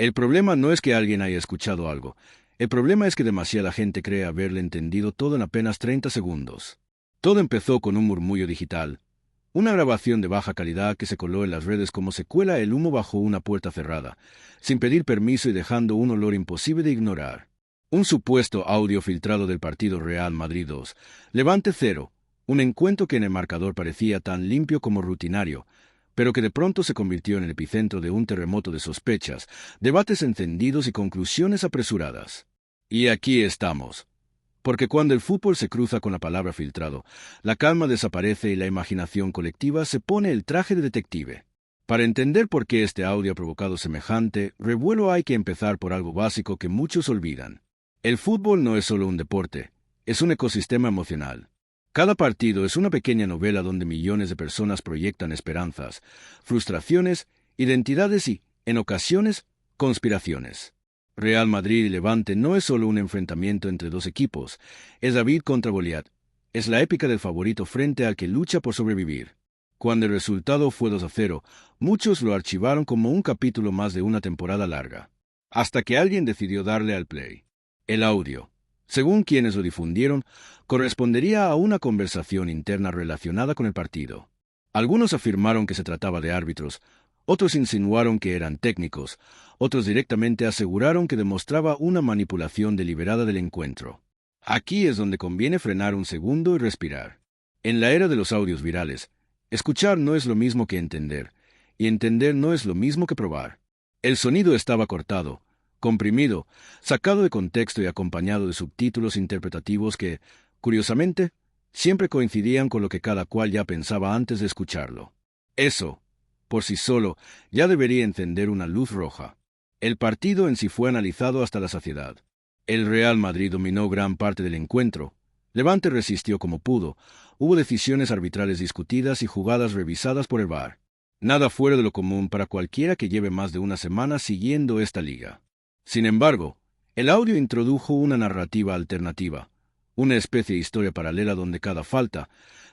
El problema no es que alguien haya escuchado algo. El problema es que demasiada gente cree haberle entendido todo en apenas 30 segundos. Todo empezó con un murmullo digital, una grabación de baja calidad que se coló en las redes como se cuela el humo bajo una puerta cerrada, sin pedir permiso y dejando un olor imposible de ignorar. Un supuesto audio filtrado del partido Real Madrid 2, Levante 0, un encuentro que en el marcador parecía tan limpio como rutinario, pero que de pronto se convirtió en el epicentro de un terremoto de sospechas, debates encendidos y conclusiones apresuradas. Y aquí estamos. Porque cuando el fútbol se cruza con la palabra filtrado, la calma desaparece y la imaginación colectiva se pone el traje de detective. Para entender por qué este audio ha provocado semejante revuelo hay que empezar por algo básico que muchos olvidan. El fútbol no es solo un deporte, es un ecosistema emocional. Cada partido es una pequeña novela donde millones de personas proyectan esperanzas, frustraciones, identidades y, en ocasiones, conspiraciones. Real Madrid y Levante no es solo un enfrentamiento entre dos equipos, es David contra Goliat, es la épica del favorito frente al que lucha por sobrevivir. Cuando el resultado fue 2-0, muchos lo archivaron como un capítulo más de una temporada larga. Hasta que alguien decidió darle al play. El audio, según quienes lo difundieron, correspondería a una conversación interna relacionada con el partido. Algunos afirmaron que se trataba de árbitros, otros insinuaron que eran técnicos, otros directamente aseguraron que demostraba una manipulación deliberada del encuentro. Aquí es donde conviene frenar un segundo y respirar. En la era de los audios virales, escuchar no es lo mismo que entender, y entender no es lo mismo que probar. El sonido estaba cortado, comprimido, sacado de contexto y acompañado de subtítulos interpretativos que, curiosamente, siempre coincidían con lo que cada cual ya pensaba antes de escucharlo. Eso, por sí solo, ya debería encender una luz roja. El partido en sí fue analizado hasta la saciedad. El Real Madrid dominó gran parte del encuentro. Levante resistió como pudo. Hubo decisiones arbitrales discutidas y jugadas revisadas por el VAR. Nada fuera de lo común para cualquiera que lleve más de una semana siguiendo esta liga. Sin embargo, el audio introdujo una narrativa alternativa, una especie de historia paralela donde cada falta,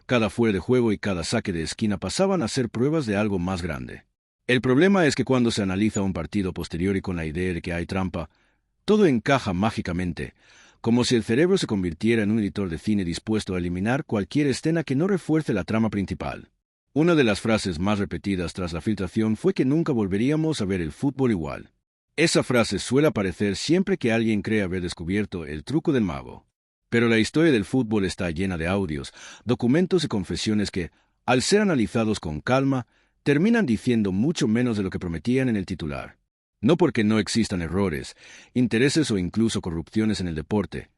cada fuera de juego y cada saque de esquina pasaban a ser pruebas de algo más grande. El problema es que cuando se analiza un partido posterior y con la idea de que hay trampa, todo encaja mágicamente, como si el cerebro se convirtiera en un editor de cine dispuesto a eliminar cualquier escena que no refuerce la trama principal. Una de las frases más repetidas tras la filtración fue que nunca volveríamos a ver el fútbol igual. Esa frase suele aparecer siempre que alguien cree haber descubierto el truco del mago. Pero la historia del fútbol está llena de audios, documentos y confesiones que, al ser analizados con calma, terminan diciendo mucho menos de lo que prometían en el titular. No porque no existan errores, intereses o incluso corrupciones en el deporte,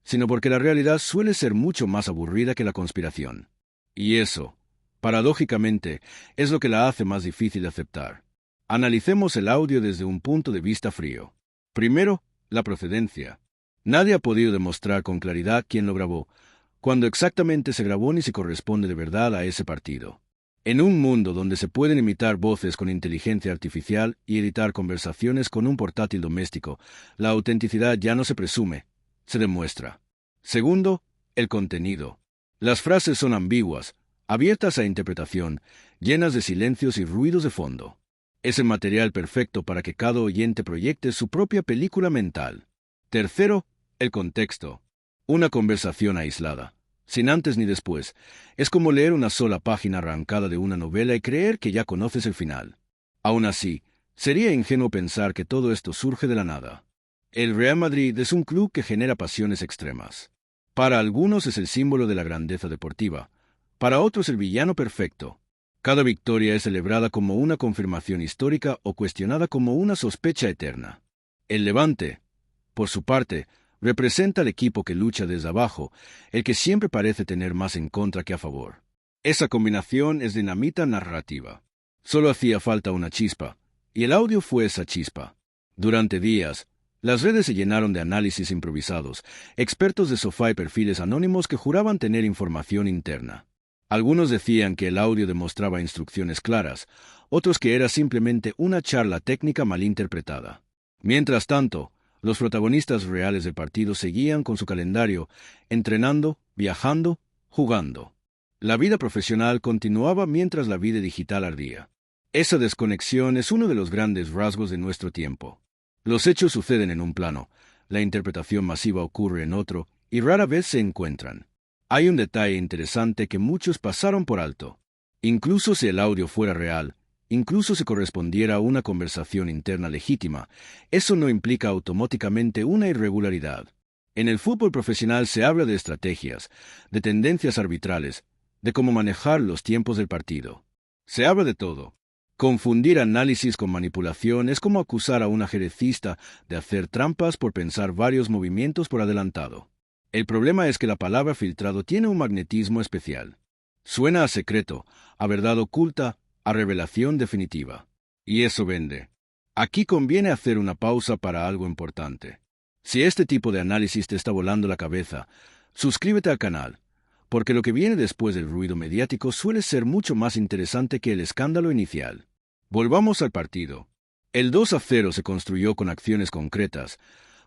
sino porque la realidad suele ser mucho más aburrida que la conspiración. Y eso, paradójicamente, es lo que la hace más difícil de aceptar. Analicemos el audio desde un punto de vista frío. Primero, la procedencia. Nadie ha podido demostrar con claridad quién lo grabó, cuándo exactamente se grabó ni si corresponde de verdad a ese partido. En un mundo donde se pueden imitar voces con inteligencia artificial y editar conversaciones con un portátil doméstico, la autenticidad ya no se presume, se demuestra. Segundo, el contenido. Las frases son ambiguas, abiertas a interpretación, llenas de silencios y ruidos de fondo. Es el material perfecto para que cada oyente proyecte su propia película mental. Tercero, el contexto. Una conversación aislada, sin antes ni después, es como leer una sola página arrancada de una novela y creer que ya conoces el final. Aún así, sería ingenuo pensar que todo esto surge de la nada. El Real Madrid es un club que genera pasiones extremas. Para algunos es el símbolo de la grandeza deportiva, para otros el villano perfecto. Cada victoria es celebrada como una confirmación histórica o cuestionada como una sospecha eterna. El Levante, por su parte, representa al equipo que lucha desde abajo, el que siempre parece tener más en contra que a favor. Esa combinación es dinamita narrativa. Solo hacía falta una chispa, y el audio fue esa chispa. Durante días, las redes se llenaron de análisis improvisados, expertos de sofá y perfiles anónimos que juraban tener información interna. Algunos decían que el audio demostraba instrucciones claras, otros que era simplemente una charla técnica malinterpretada. Mientras tanto, los protagonistas reales del partido seguían con su calendario, entrenando, viajando, jugando. La vida profesional continuaba mientras la vida digital ardía. Esa desconexión es uno de los grandes rasgos de nuestro tiempo. Los hechos suceden en un plano, la interpretación masiva ocurre en otro, y rara vez se encuentran. Hay un detalle interesante que muchos pasaron por alto. Incluso si el audio fuera real, incluso si correspondiera a una conversación interna legítima, eso no implica automáticamente una irregularidad. En el fútbol profesional se habla de estrategias, de tendencias arbitrales, de cómo manejar los tiempos del partido. Se habla de todo. Confundir análisis con manipulación es como acusar a un ajedrecista de hacer trampas por pensar varios movimientos por adelantado. El problema es que la palabra filtrado tiene un magnetismo especial. Suena a secreto, a verdad oculta, a revelación definitiva. Y eso vende. Aquí conviene hacer una pausa para algo importante. Si este tipo de análisis te está volando la cabeza, suscríbete al canal, porque lo que viene después del ruido mediático suele ser mucho más interesante que el escándalo inicial. Volvamos al partido. El 2-0 se construyó con acciones concretas,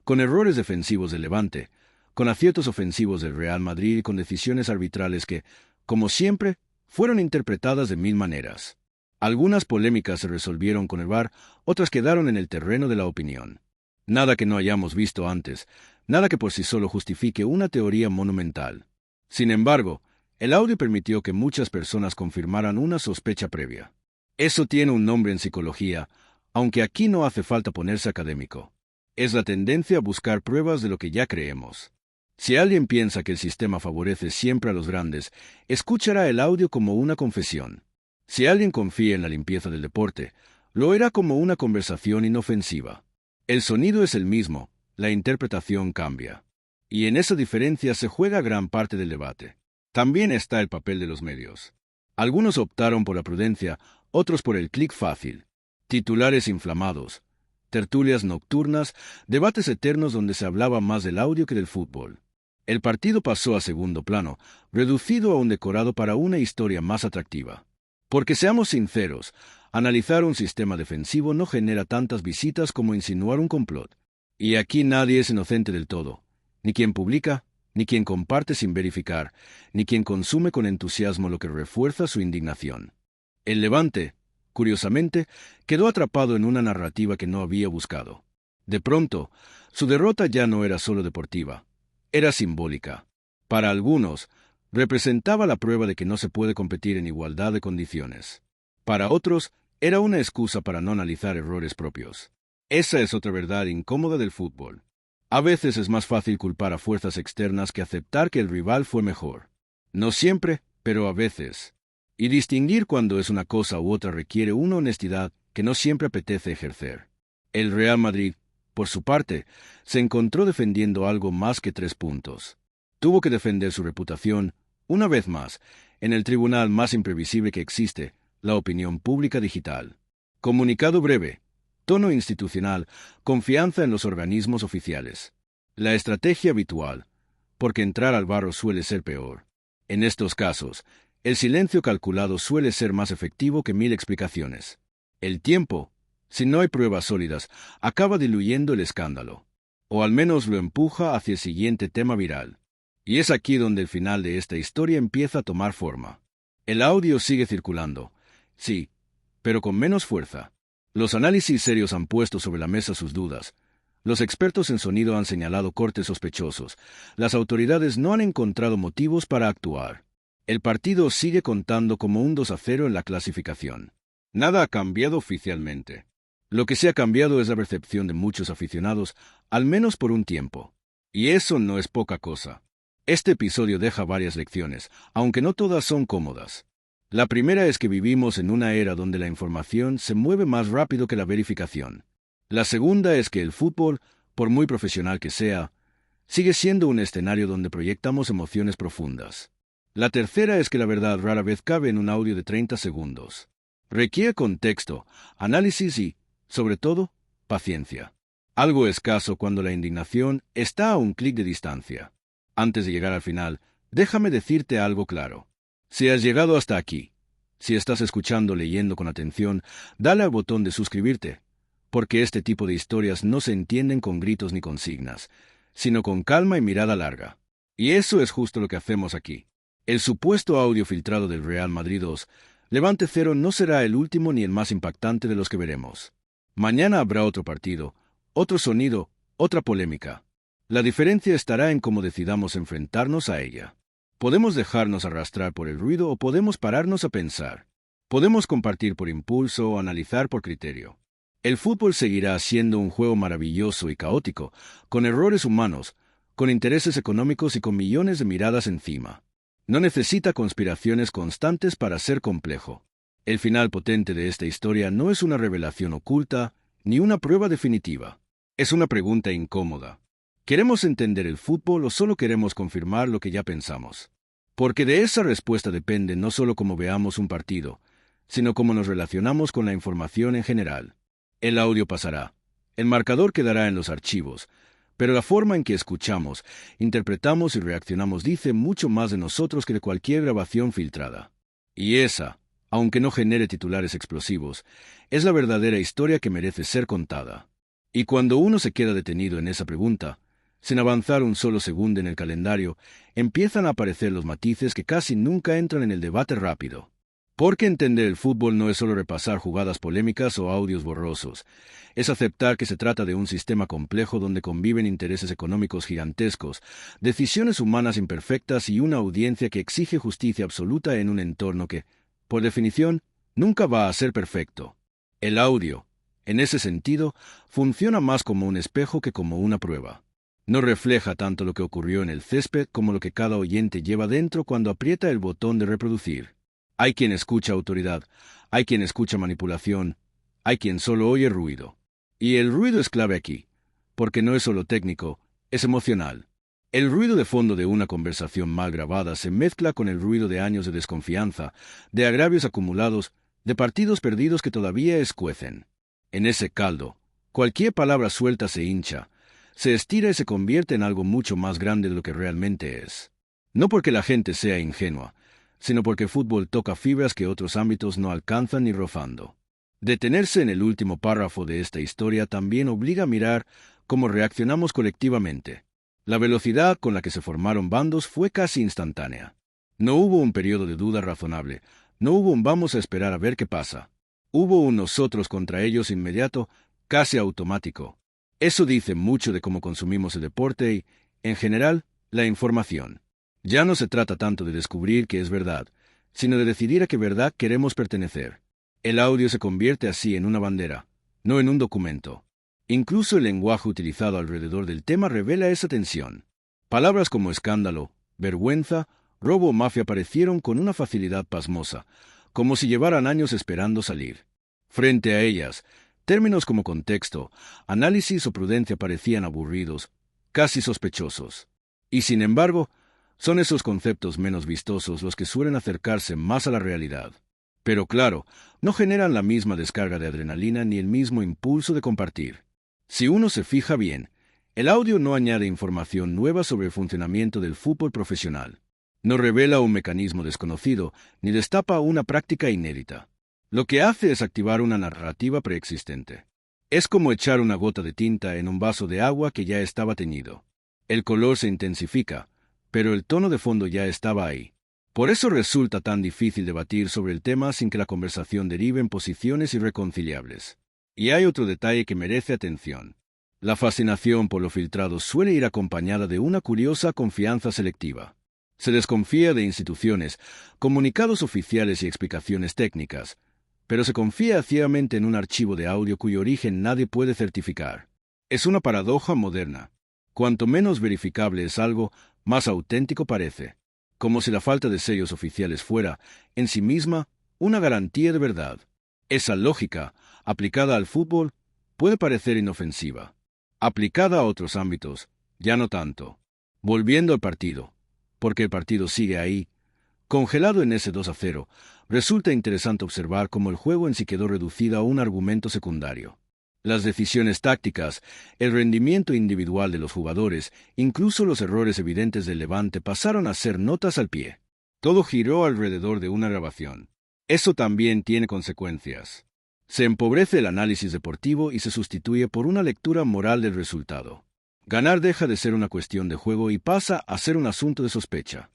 con errores defensivos del Levante, con aciertos ofensivos del Real Madrid y con decisiones arbitrales que, como siempre, fueron interpretadas de mil maneras. Algunas polémicas se resolvieron con el VAR, otras quedaron en el terreno de la opinión. Nada que no hayamos visto antes, nada que por sí solo justifique una teoría monumental. Sin embargo, el audio permitió que muchas personas confirmaran una sospecha previa. Eso tiene un nombre en psicología, aunque aquí no hace falta ponerse académico. Es la tendencia a buscar pruebas de lo que ya creemos. Si alguien piensa que el sistema favorece siempre a los grandes, escuchará el audio como una confesión. Si alguien confía en la limpieza del deporte, lo hará como una conversación inofensiva. El sonido es el mismo, la interpretación cambia. Y en esa diferencia se juega gran parte del debate. También está el papel de los medios. Algunos optaron por la prudencia, otros por el clic fácil. Titulares inflamados, tertulias nocturnas, debates eternos donde se hablaba más del audio que del fútbol. El partido pasó a segundo plano, reducido a un decorado para una historia más atractiva. Porque seamos sinceros, analizar un sistema defensivo no genera tantas visitas como insinuar un complot. Y aquí nadie es inocente del todo. Ni quien publica, ni quien comparte sin verificar, ni quien consume con entusiasmo lo que refuerza su indignación. El Levante, curiosamente, quedó atrapado en una narrativa que no había buscado. De pronto, su derrota ya no era solo deportiva, era simbólica. Para algunos, representaba la prueba de que no se puede competir en igualdad de condiciones. Para otros, era una excusa para no analizar errores propios. Esa es otra verdad incómoda del fútbol. A veces es más fácil culpar a fuerzas externas que aceptar que el rival fue mejor. No siempre, pero a veces. Y distinguir cuando es una cosa u otra requiere una honestidad que no siempre apetece ejercer. El Real Madrid, por su parte, se encontró defendiendo algo más que 3 puntos. Tuvo que defender su reputación, una vez más, en el tribunal más imprevisible que existe, la opinión pública digital. Comunicado breve, tono institucional, confianza en los organismos oficiales. La estrategia habitual, porque entrar al barro suele ser peor. En estos casos, el silencio calculado suele ser más efectivo que 1000 explicaciones. El tiempo, si no hay pruebas sólidas, acaba diluyendo el escándalo, o al menos lo empuja hacia el siguiente tema viral. Y es aquí donde el final de esta historia empieza a tomar forma. El audio sigue circulando, sí, pero con menos fuerza. Los análisis serios han puesto sobre la mesa sus dudas. Los expertos en sonido han señalado cortes sospechosos. Las autoridades no han encontrado motivos para actuar. El partido sigue contando como un 2-0 en la clasificación. Nada ha cambiado oficialmente. Lo que se ha cambiado es la percepción de muchos aficionados, al menos por un tiempo. Y eso no es poca cosa. Este episodio deja varias lecciones, aunque no todas son cómodas. La primera es que vivimos en una era donde la información se mueve más rápido que la verificación. La segunda es que el fútbol, por muy profesional que sea, sigue siendo un escenario donde proyectamos emociones profundas. La tercera es que la verdad rara vez cabe en un audio de 30 segundos. Requiere contexto, análisis y, sobre todo, paciencia. Algo escaso cuando la indignación está a un clic de distancia. Antes de llegar al final, déjame decirte algo claro. Si has llegado hasta aquí, si estás escuchando leyendo con atención, dale al botón de suscribirte, porque este tipo de historias no se entienden con gritos ni consignas, sino con calma y mirada larga. Y eso es justo lo que hacemos aquí. El supuesto audio filtrado del Real Madrid 2, Levante 0 no será el último ni el más impactante de los que veremos. Mañana habrá otro partido, otro sonido, otra polémica. La diferencia estará en cómo decidamos enfrentarnos a ella. Podemos dejarnos arrastrar por el ruido o podemos pararnos a pensar. Podemos compartir por impulso o analizar por criterio. El fútbol seguirá siendo un juego maravilloso y caótico, con errores humanos, con intereses económicos y con millones de miradas encima. No necesita conspiraciones constantes para ser complejo. El final potente de esta historia no es una revelación oculta ni una prueba definitiva. Es una pregunta incómoda. ¿Queremos entender el fútbol o solo queremos confirmar lo que ya pensamos? Porque de esa respuesta depende no solo cómo veamos un partido, sino cómo nos relacionamos con la información en general. El audio pasará. El marcador quedará en los archivos, pero la forma en que escuchamos, interpretamos y reaccionamos dice mucho más de nosotros que de cualquier grabación filtrada. Y esa, aunque no genere titulares explosivos, es la verdadera historia que merece ser contada. Y cuando uno se queda detenido en esa pregunta, sin avanzar un solo segundo en el calendario, empiezan a aparecer los matices que casi nunca entran en el debate rápido. Porque entender el fútbol no es solo repasar jugadas polémicas o audios borrosos, es aceptar que se trata de un sistema complejo donde conviven intereses económicos gigantescos, decisiones humanas imperfectas y una audiencia que exige justicia absoluta en un entorno que, por definición, nunca va a ser perfecto. El audio, en ese sentido, funciona más como un espejo que como una prueba. No refleja tanto lo que ocurrió en el césped como lo que cada oyente lleva dentro cuando aprieta el botón de reproducir. Hay quien escucha autoridad, hay quien escucha manipulación, hay quien solo oye ruido. Y el ruido es clave aquí, porque no es solo técnico, es emocional. El ruido de fondo de una conversación mal grabada se mezcla con el ruido de años de desconfianza, de agravios acumulados, de partidos perdidos que todavía escuecen. En ese caldo, cualquier palabra suelta se hincha, se estira y se convierte en algo mucho más grande de lo que realmente es. No porque la gente sea ingenua, sino porque el fútbol toca fibras que otros ámbitos no alcanzan ni rozando. Detenerse en el último párrafo de esta historia también obliga a mirar cómo reaccionamos colectivamente. La velocidad con la que se formaron bandos fue casi instantánea. No hubo un periodo de duda razonable, no hubo un vamos a esperar a ver qué pasa. Hubo un nosotros contra ellos inmediato, casi automático. Eso dice mucho de cómo consumimos el deporte y, en general, la información. Ya no se trata tanto de descubrir qué es verdad, sino de decidir a qué verdad queremos pertenecer. El audio se convierte así en una bandera, no en un documento. Incluso el lenguaje utilizado alrededor del tema revela esa tensión. Palabras como escándalo, vergüenza, robo o mafia aparecieron con una facilidad pasmosa, como si llevaran años esperando salir. Frente a ellas, términos como contexto, análisis o prudencia parecían aburridos, casi sospechosos. Y sin embargo, son esos conceptos menos vistosos los que suelen acercarse más a la realidad. Pero claro, no generan la misma descarga de adrenalina ni el mismo impulso de compartir. Si uno se fija bien, el audio no añade información nueva sobre el funcionamiento del fútbol profesional. No revela un mecanismo desconocido, ni destapa una práctica inédita. Lo que hace es activar una narrativa preexistente. Es como echar una gota de tinta en un vaso de agua que ya estaba teñido. El color se intensifica, pero el tono de fondo ya estaba ahí. Por eso resulta tan difícil debatir sobre el tema sin que la conversación derive en posiciones irreconciliables. Y hay otro detalle que merece atención. La fascinación por lo filtrado suele ir acompañada de una curiosa confianza selectiva. Se desconfía de instituciones, comunicados oficiales y explicaciones técnicas, pero se confía ciegamente en un archivo de audio cuyo origen nadie puede certificar. Es una paradoja moderna. Cuanto menos verificable es algo, más auténtico parece. Como si la falta de sellos oficiales fuera, en sí misma, una garantía de verdad. Esa lógica, aplicada al fútbol, puede parecer inofensiva. Aplicada a otros ámbitos, ya no tanto. Volviendo al partido, porque el partido sigue ahí, congelado en ese 2-0, resulta interesante observar cómo el juego en sí quedó reducido a un argumento secundario. Las decisiones tácticas, el rendimiento individual de los jugadores, incluso los errores evidentes del Levante pasaron a ser notas al pie. Todo giró alrededor de una grabación. Eso también tiene consecuencias. Se empobrece el análisis deportivo y se sustituye por una lectura moral del resultado. Ganar deja de ser una cuestión de juego y pasa a ser un asunto de sospecha.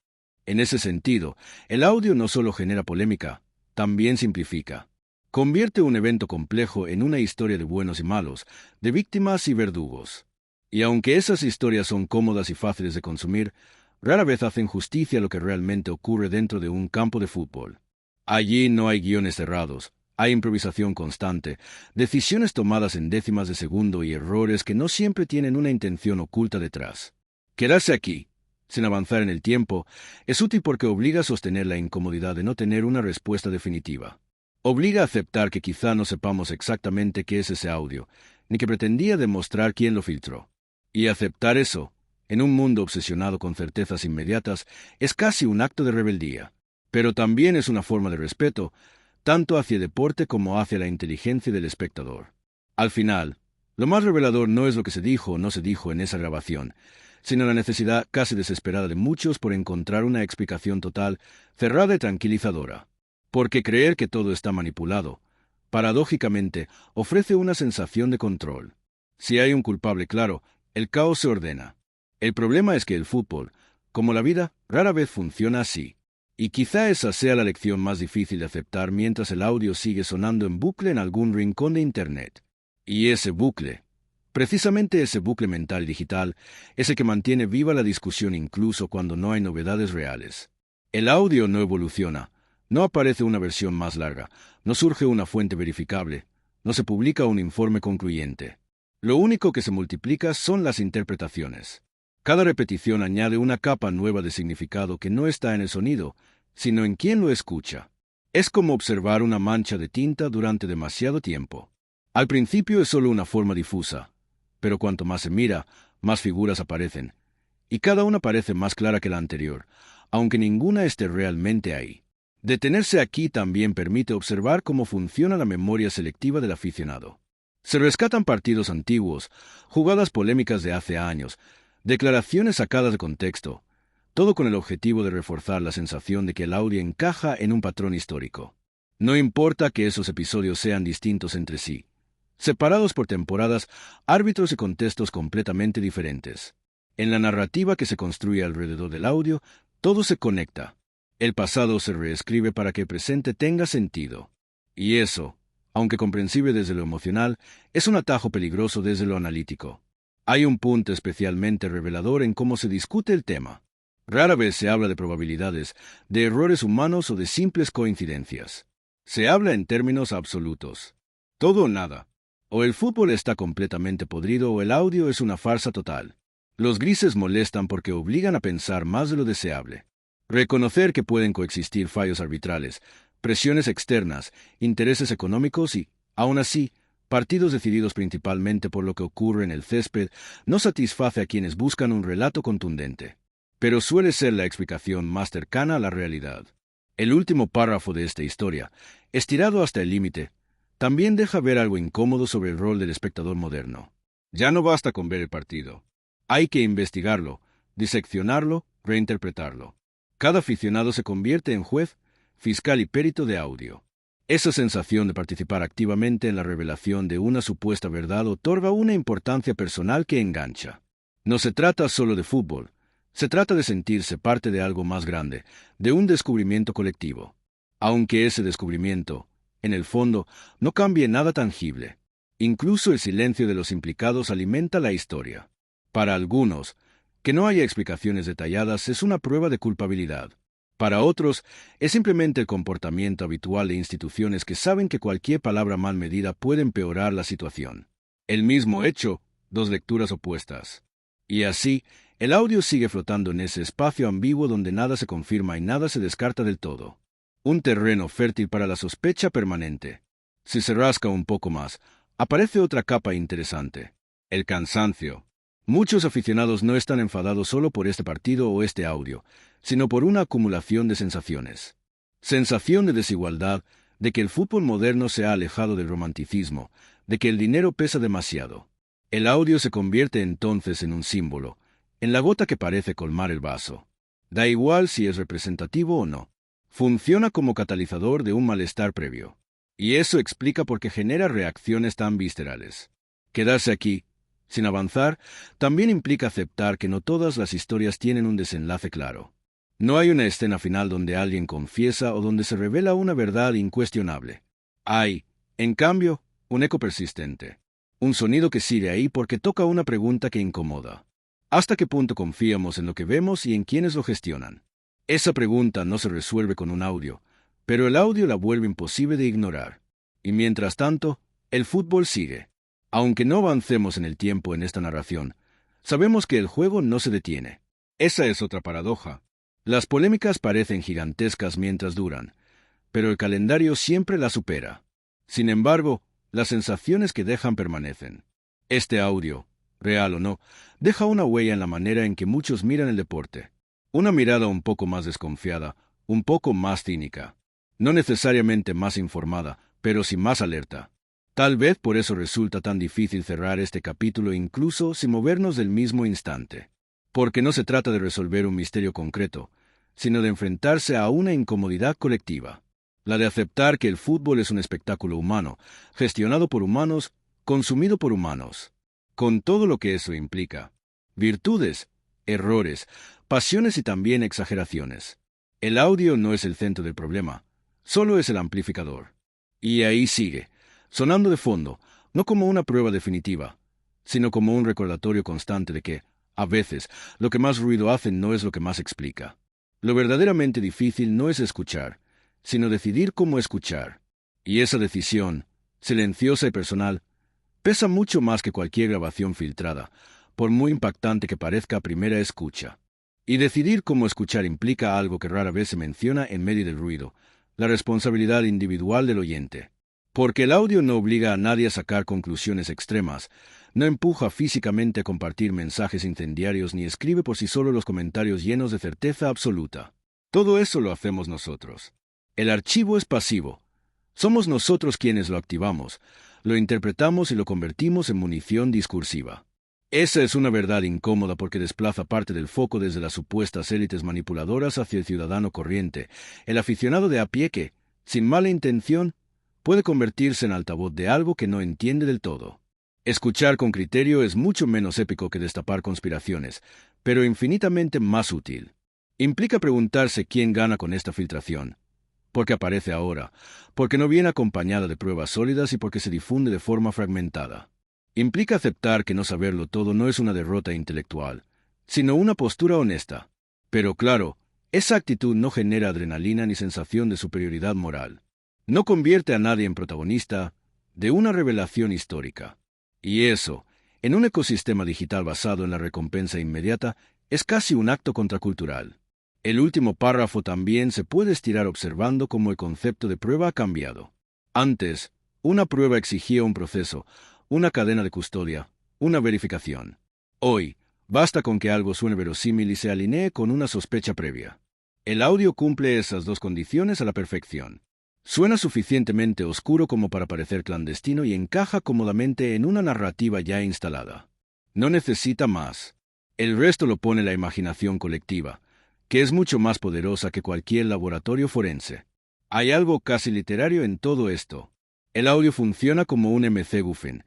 En ese sentido, el audio no solo genera polémica, también simplifica. Convierte un evento complejo en una historia de buenos y malos, de víctimas y verdugos. Y aunque esas historias son cómodas y fáciles de consumir, rara vez hacen justicia a lo que realmente ocurre dentro de un campo de fútbol. Allí no hay guiones cerrados, hay improvisación constante, decisiones tomadas en décimas de segundo y errores que no siempre tienen una intención oculta detrás. Quedarse aquí, sin avanzar en el tiempo, es útil porque obliga a sostener la incomodidad de no tener una respuesta definitiva. Obliga a aceptar que quizá no sepamos exactamente qué es ese audio, ni que pretendía demostrar quién lo filtró. Y aceptar eso, en un mundo obsesionado con certezas inmediatas, es casi un acto de rebeldía. Pero también es una forma de respeto, tanto hacia el deporte como hacia la inteligencia del espectador. Al final, lo más revelador no es lo que se dijo o no se dijo en esa grabación, sino la necesidad casi desesperada de muchos por encontrar una explicación total, cerrada y tranquilizadora. Porque creer que todo está manipulado, paradójicamente, ofrece una sensación de control. Si hay un culpable claro, el caos se ordena. El problema es que el fútbol, como la vida, rara vez funciona así. Y quizá esa sea la lección más difícil de aceptar mientras el audio sigue sonando en bucle en algún rincón de Internet. Y ese bucle, precisamente ese bucle mental digital, es el que mantiene viva la discusión incluso cuando no hay novedades reales. El audio no evoluciona, no aparece una versión más larga, no surge una fuente verificable, no se publica un informe concluyente. Lo único que se multiplica son las interpretaciones. Cada repetición añade una capa nueva de significado que no está en el sonido, sino en quien lo escucha. Es como observar una mancha de tinta durante demasiado tiempo. Al principio es solo una forma difusa, pero cuanto más se mira, más figuras aparecen, y cada una parece más clara que la anterior, aunque ninguna esté realmente ahí. Detenerse aquí también permite observar cómo funciona la memoria selectiva del aficionado. Se rescatan partidos antiguos, jugadas polémicas de hace años, declaraciones sacadas de contexto, todo con el objetivo de reforzar la sensación de que el audio encaja en un patrón histórico. No importa que esos episodios sean distintos entre sí, separados por temporadas, árbitros y contextos completamente diferentes. En la narrativa que se construye alrededor del audio, todo se conecta. El pasado se reescribe para que el presente tenga sentido. Y eso, aunque comprensible desde lo emocional, es un atajo peligroso desde lo analítico. Hay un punto especialmente revelador en cómo se discute el tema. Rara vez se habla de probabilidades, de errores humanos o de simples coincidencias. Se habla en términos absolutos. Todo o nada. O el fútbol está completamente podrido o el audio es una farsa total. Los grises molestan porque obligan a pensar más de lo deseable. Reconocer que pueden coexistir fallos arbitrales, presiones externas, intereses económicos y, aún así, partidos decididos principalmente por lo que ocurre en el césped, no satisface a quienes buscan un relato contundente. Pero suele ser la explicación más cercana a la realidad. El último párrafo de esta historia, estirado hasta el límite, también deja ver algo incómodo sobre el rol del espectador moderno. Ya no basta con ver el partido. Hay que investigarlo, diseccionarlo, reinterpretarlo. Cada aficionado se convierte en juez, fiscal y perito de audio. Esa sensación de participar activamente en la revelación de una supuesta verdad otorga una importancia personal que engancha. No se trata solo de fútbol, se trata de sentirse parte de algo más grande, de un descubrimiento colectivo. Aunque ese descubrimiento, en el fondo, no cambie nada tangible. Incluso el silencio de los implicados alimenta la historia. Para algunos, que no haya explicaciones detalladas es una prueba de culpabilidad. Para otros, es simplemente el comportamiento habitual de instituciones que saben que cualquier palabra mal medida puede empeorar la situación. El mismo hecho, dos lecturas opuestas. Y así, el audio sigue flotando en ese espacio ambiguo donde nada se confirma y nada se descarta del todo. Un terreno fértil para la sospecha permanente. Si se rasca un poco más, aparece otra capa interesante: el cansancio. Muchos aficionados no están enfadados solo por este partido o este audio, sino por una acumulación de sensaciones. Sensación de desigualdad, de que el fútbol moderno se ha alejado del romanticismo, de que el dinero pesa demasiado. El audio se convierte entonces en un símbolo, en la gota que parece colmar el vaso. Da igual si es representativo o no. Funciona como catalizador de un malestar previo. Y eso explica por qué genera reacciones tan viscerales. Quedarse aquí, sin avanzar, también implica aceptar que no todas las historias tienen un desenlace claro. No hay una escena final donde alguien confiesa o donde se revela una verdad incuestionable. Hay, En cambio, un eco persistente. Un sonido que sigue ahí porque toca una pregunta que incomoda. ¿Hasta qué punto confiamos en lo que vemos y en quienes lo gestionan? Esa pregunta no se resuelve con un audio, pero el audio la vuelve imposible de ignorar. Y mientras tanto, el fútbol sigue. Aunque no avancemos en el tiempo en esta narración, sabemos que el juego no se detiene. Esa es otra paradoja. Las polémicas parecen gigantescas mientras duran, pero el calendario siempre las supera. Sin embargo, las sensaciones que dejan permanecen. Este audio, real o no, deja una huella en la manera en que muchos miran el deporte. Una mirada un poco más desconfiada, un poco más cínica. No necesariamente más informada, pero sí más alerta. Tal vez por eso resulta tan difícil cerrar este capítulo incluso sin movernos del mismo instante. Porque no se trata de resolver un misterio concreto, sino de enfrentarse a una incomodidad colectiva. La de aceptar que el fútbol es un espectáculo humano, gestionado por humanos, consumido por humanos, con todo lo que eso implica. Virtudes, errores, pasiones y también exageraciones. El audio no es el centro del problema, solo es el amplificador. Y ahí sigue, sonando de fondo, no como una prueba definitiva, sino como un recordatorio constante de que, a veces, lo que más ruido hace no es lo que más explica. Lo verdaderamente difícil no es escuchar, sino decidir cómo escuchar. Y esa decisión, silenciosa y personal, pesa mucho más que cualquier grabación filtrada, por muy impactante que parezca a primera escucha. Y decidir cómo escuchar implica algo que rara vez se menciona en medio del ruido, la responsabilidad individual del oyente. Porque el audio no obliga a nadie a sacar conclusiones extremas, no empuja físicamente a compartir mensajes incendiarios ni escribe por sí solo los comentarios llenos de certeza absoluta. Todo eso lo hacemos nosotros. El archivo es pasivo. Somos nosotros quienes lo activamos, lo interpretamos y lo convertimos en munición discursiva. Esa es una verdad incómoda porque desplaza parte del foco desde las supuestas élites manipuladoras hacia el ciudadano corriente, el aficionado de a pie que, sin mala intención, puede convertirse en altavoz de algo que no entiende del todo. Escuchar con criterio es mucho menos épico que destapar conspiraciones, pero infinitamente más útil. Implica preguntarse quién gana con esta filtración. Porque aparece ahora, porque no viene acompañada de pruebas sólidas y porque se difunde de forma fragmentada. Implica aceptar que no saberlo todo no es una derrota intelectual, sino una postura honesta. Pero claro, esa actitud no genera adrenalina ni sensación de superioridad moral. No convierte a nadie en protagonista de una revelación histórica. Y eso, en un ecosistema digital basado en la recompensa inmediata, es casi un acto contracultural. El último párrafo también se puede estirar observando cómo el concepto de prueba ha cambiado. Antes, una prueba exigía un proceso, una cadena de custodia, una verificación. Hoy, basta con que algo suene verosímil y se alinee con una sospecha previa. El audio cumple esas dos condiciones a la perfección. Suena suficientemente oscuro como para parecer clandestino y encaja cómodamente en una narrativa ya instalada. No necesita más. El resto lo pone la imaginación colectiva, que es mucho más poderosa que cualquier laboratorio forense. Hay algo casi literario en todo esto. El audio funciona como un MacGuffin,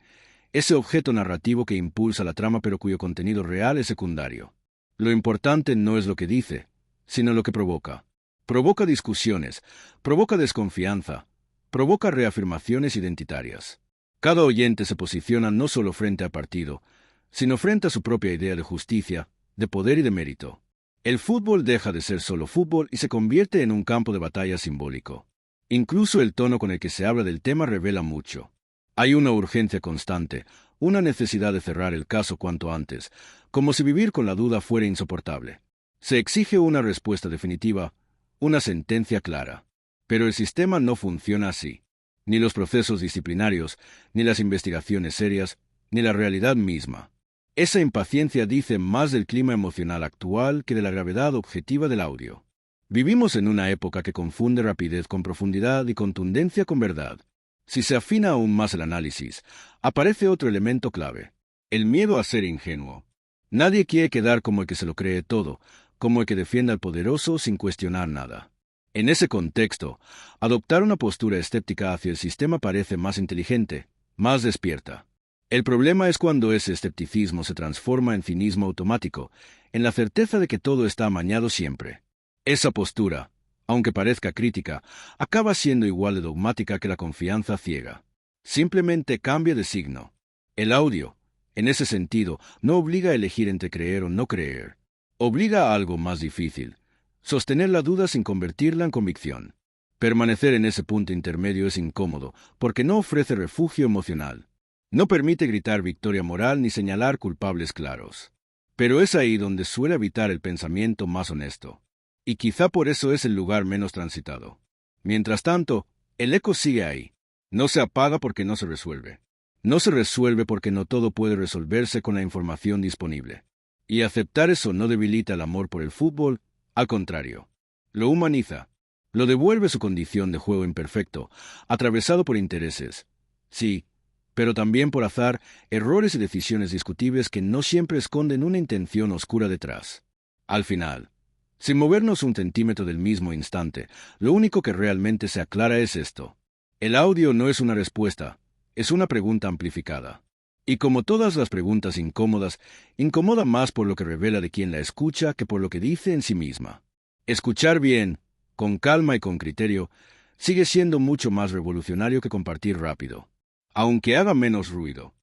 ese objeto narrativo que impulsa la trama pero cuyo contenido real es secundario. Lo importante no es lo que dice, sino lo que provoca. Provoca discusiones, provoca desconfianza, provoca reafirmaciones identitarias. Cada oyente se posiciona no solo frente al partido, sino frente a su propia idea de justicia, de poder y de mérito. El fútbol deja de ser solo fútbol y se convierte en un campo de batalla simbólico. Incluso el tono con el que se habla del tema revela mucho. Hay una urgencia constante, una necesidad de cerrar el caso cuanto antes, como si vivir con la duda fuera insoportable. Se exige una respuesta definitiva, una sentencia clara. Pero el sistema no funciona así. Ni los procesos disciplinarios, ni las investigaciones serias, ni la realidad misma. Esa impaciencia dice más del clima emocional actual que de la gravedad objetiva del audio. Vivimos en una época que confunde rapidez con profundidad y contundencia con verdad. Si se afina aún más el análisis, aparece otro elemento clave: el miedo a ser ingenuo. Nadie quiere quedar como el que se lo cree todo, como el que defiende al poderoso sin cuestionar nada. En ese contexto, adoptar una postura escéptica hacia el sistema parece más inteligente, más despierta. El problema es cuando ese escepticismo se transforma en cinismo automático, en la certeza de que todo está amañado siempre. Esa postura, aunque parezca crítica, acaba siendo igual de dogmática que la confianza ciega. Simplemente cambia de signo. El audio, en ese sentido, no obliga a elegir entre creer o no creer. Obliga a algo más difícil: sostener la duda sin convertirla en convicción. Permanecer en ese punto intermedio es incómodo, porque no ofrece refugio emocional. No permite gritar victoria moral ni señalar culpables claros. Pero es ahí donde suele habitar el pensamiento más honesto. Y quizá por eso es el lugar menos transitado. Mientras tanto, el eco sigue ahí. No se apaga porque no se resuelve. No se resuelve porque no todo puede resolverse con la información disponible. Y aceptar eso no debilita el amor por el fútbol, al contrario. Lo humaniza. Lo devuelve su condición de juego imperfecto, atravesado por intereses. Sí, pero también por azar, errores y decisiones discutibles que no siempre esconden una intención oscura detrás. Al final, sin movernos un centímetro del mismo instante, lo único que realmente se aclara es esto: el audio no es una respuesta, es una pregunta amplificada. Y como todas las preguntas incómodas, incomoda más por lo que revela de quien la escucha que por lo que dice en sí misma. Escuchar bien, con calma y con criterio, sigue siendo mucho más revolucionario que compartir rápido, aunque haga menos ruido.